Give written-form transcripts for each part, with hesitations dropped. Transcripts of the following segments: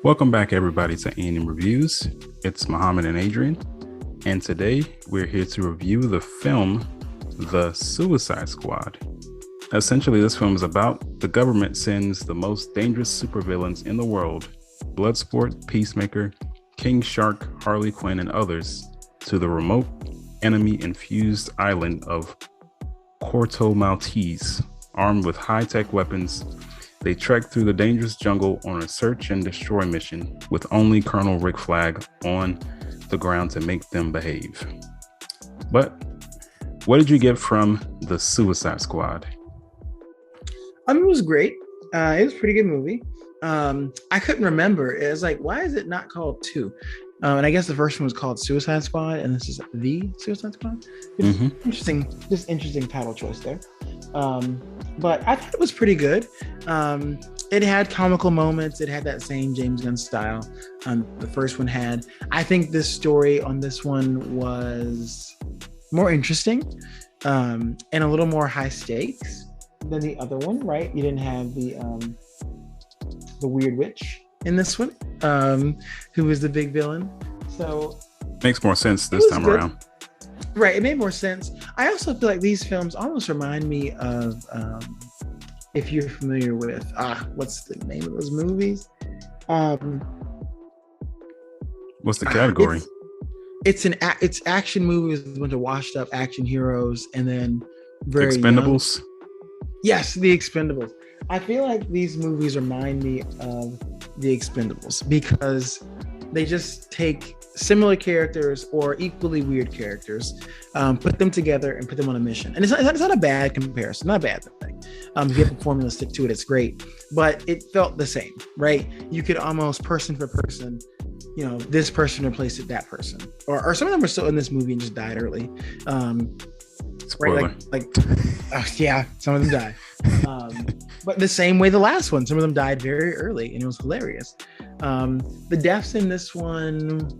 Welcome back, everybody, to Anim Reviews. It's Muhammad and Adrian, and today we're here to review the film The Suicide Squad. Essentially, this film is about the government sends the most dangerous supervillains in the world, Bloodsport, Peacemaker, King Shark, Harley Quinn, and others, to the remote, enemy-infused island of Corto Maltese. Armed with high-tech weapons, they trek through the dangerous jungle on a search and destroy mission with only Colonel Rick Flag on the ground to make them behave. But what did you get from The Suicide Squad? It was great. It was a pretty good movie. I couldn't remember. It was like, why is it not called 2? And I guess the first one was called Suicide Squad, and this is The Suicide Squad. Interesting title choice there. But I thought it was pretty good. It had comical moments. It had that same James Gunn style the first one had. I think this story on this one was more interesting and a little more high stakes than the other one, right? You didn't have the weird witch in this one, who was the big villain. So makes more sense this time around. Right, it made more sense. I also feel like these films almost remind me of, if you're familiar with, what's the name of those movies? What's the category? It's action movies with a bunch of washed up action heroes, and then Expendables. Yes, the Expendables. I feel like these movies remind me of the Expendables because they just take similar characters or equally weird characters, put them together and put them on a mission. And it's not a bad comparison, not a bad thing. If you have the formula, stick to it, it's great. But it felt the same, right? You could almost person for person, this person replaced that person. Or some of them were still in this movie and just died early. Spoiler. Right? Yeah, some of them died. But the same way the last one, some of them died very early, and it was hilarious. The deaths in this one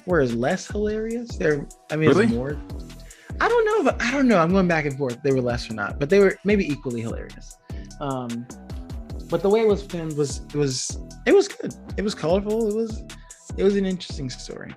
were less hilarious. Really? It's more. I don't know. I'm going back and forth. They were less or not, but they were maybe equally hilarious. But the way it was filmed it was good. It was colorful. It was an interesting story.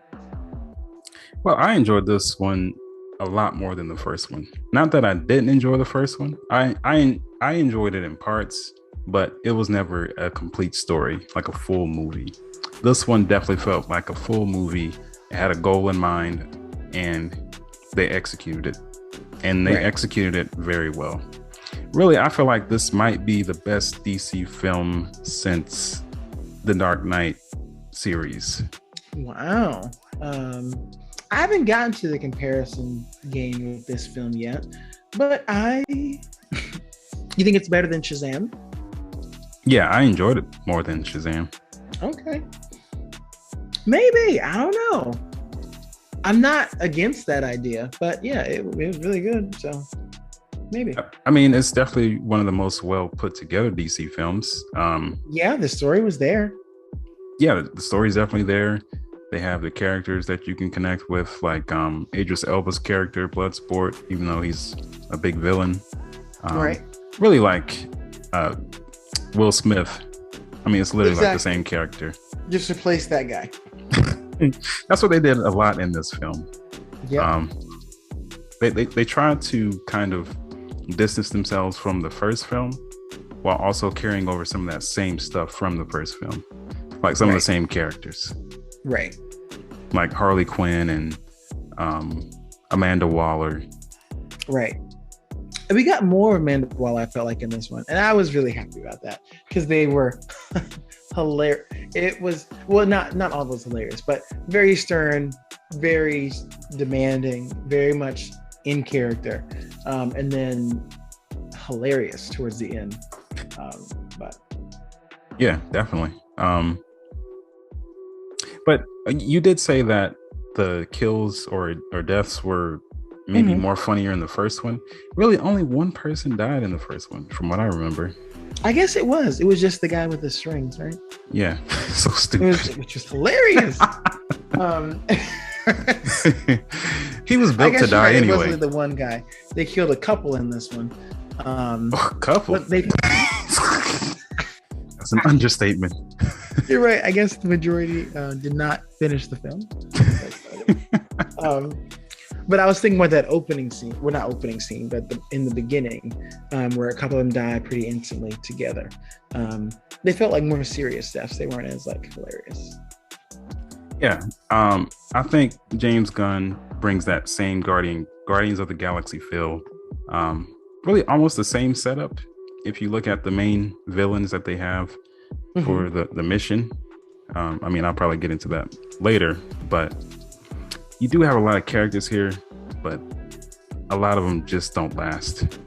Well, I enjoyed this one a lot more than the first one. Not that I didn't enjoy the first one. I enjoyed it in parts, but it was never a complete story, like a full movie. This one definitely felt like a full movie. It had a goal in mind, and they executed it. And they executed it very well. Really, I feel like this might be the best DC film since the Dark Knight series. Wow. I haven't gotten to the comparison game with this film yet, but you think it's better than Shazam? Yeah, I enjoyed it more than Shazam. Okay. Maybe. I don't know. I'm not against that idea, but yeah, it was really good. So maybe. I mean, it's definitely one of the most well put together DC films. Yeah, the story was there. Yeah, the story's definitely there. They have the characters that you can connect with, like Idris Elba's character, Bloodsport, even though he's a big villain. Right. Really like Will Smith. I mean, it's literally like the same character. Just replace that guy. That's what they did a lot in this film. Yeah. They tried to kind of distance themselves from the first film while also carrying over some of that same stuff from the first film. Like some of the same characters. Right. Like Harley Quinn and Amanda Waller. Right. And we got more Amanda Waller, I felt like, in this one. And I was really happy about that because they were hilarious. It was, well, not all was hilarious, but very stern, very demanding, very much in character. And then hilarious towards the end. But yeah, definitely. But you did say that the kills or deaths were maybe more funnier in the first one. Really, only one person died in the first one, from what I remember. I guess it was. It was just the guy with the strings, right? Yeah, so stupid. Which was hilarious. He was built to die anyway. It wasn't the one guy. They killed a couple in this one. A couple? But they... That's That's an understatement. You're right. I guess the majority did not finish the film. But I was thinking about that opening scene. Well, not opening scene, but in the beginning, where a couple of them die pretty instantly together. They felt like more serious deaths. They weren't as like hilarious. Yeah. I think James Gunn brings that same Guardians of the Galaxy feel. Really almost the same setup. If you look at the main villains that they have for the mission. I mean, I'll probably get into that later, but you do have a lot of characters here, but a lot of them just don't last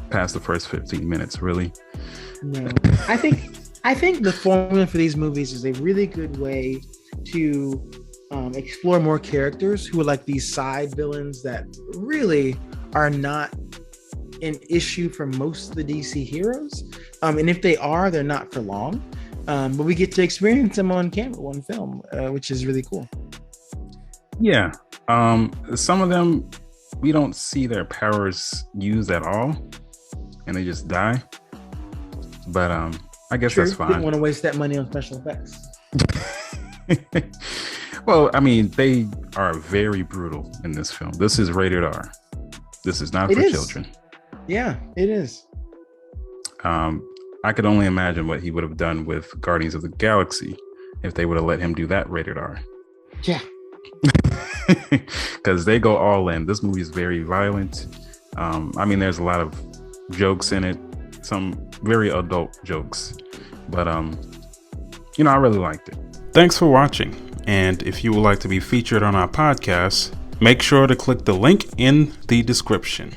past the first 15 minutes, really. No, I think the formula for these movies is a really good way to explore more characters who are like these side villains that really are not an issue for most of the DC heroes. And if they are, they're not for long. But we get to experience them on camera, one film, which is really cool. Yeah. Some of them, we don't see their powers used at all, and they just die. But I guess that's fine. Didn't want to waste that money on special effects. Well, I mean, they are very brutal in this film. This is rated R. This is not for children. Yeah, it is. I could only imagine what he would have done with Guardians of the Galaxy if they would have let him do that rated R. Yeah. Because they go all in. This movie is very violent. I mean, there's a lot of jokes in it, some very adult jokes, but I really liked it. Thanks for watching, and if you would like to be featured on our podcast, make sure to click the link in the description.